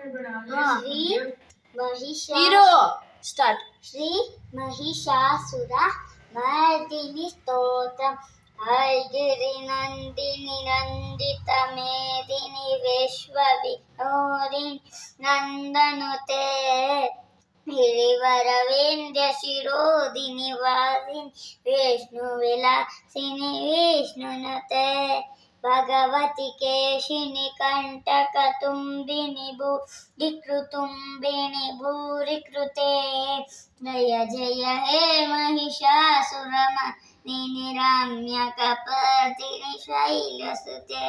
Shri hero ಮಹಿಷಾ start. Shri Mahishasura Mardini Stotram ಐಗಿರಿ Nandini Nandita ಮೇದಿನಿ ವಿಶ್ವವಿನೋದಿನಿ ನಂದನುತೆ ಗಿರಿವರವಿಂಧ್ಯ ಶಿರೋದಿನಿ ವಾಸಿನಿ ವಿಷ್ಣು ವಿಲಾಸಿನಿ ವಿಷ್ಣುನುತೆ ಭಗವತಿ ಕೇಶಿನಿ ಕಂಟಕ ತುಂಬಿನಿ ಭೂರಿಕೃತುಂಬಿನಿ ಭೂರಿಕೃತೆ ಜಯ ಜಯ ಹೇ महिषासुरमर्दिनि रम्यकपर्दिनि शैलसुते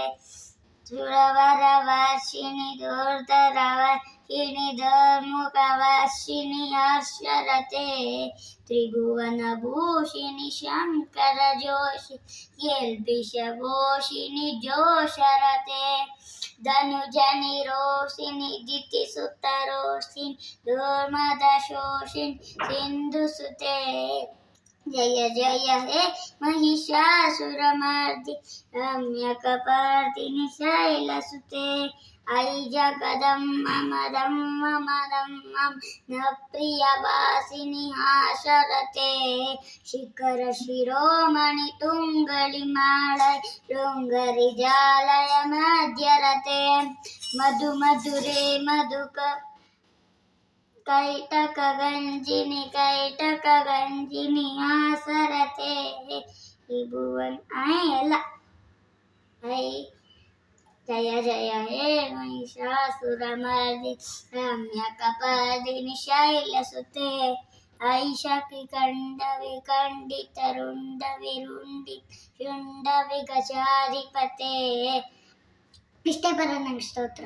सुरवरवर्षिणि दुर्धरवर्षिणि दुर्मुखवर्षिणि हर्षरते त्रिभुवनभूषिणि शङ्करजोषि केल्बिषभूषिणि जोषरते धनुजनि रोषिणि दितिसुतरोषिणि दुर्मदशोषिणि सिन्धुसुते जय जय हे महिषासुरमर्दिनि रम्यकपर्दिनि शैलसुते ऐ जगदम्ब मदम्ब मदम्ब न प्रियवासिनि हासरते शिखर शिरोमणि तुङ्गलिमालय शृङ्गरिजालय मध्यरते मधु मधुरे मधुक कैटकगञ्जिनि आसरते त्रिभुवन ಎಲ್ಲ ಐ ಜಯ ಜಯ ಹೇ महिषासुरमर्दिनि रम्यकपर्दिनि शैलसुते ऐ शशिखण्डविखण्डितरुण्डविरुण्डित ಶುಂಡವಿಗಜಾಧಿಪತೆ. ಇಷ್ಟೇ ಬರೋದು ನಂಗೆ ಸ್ತೋತ್ರ.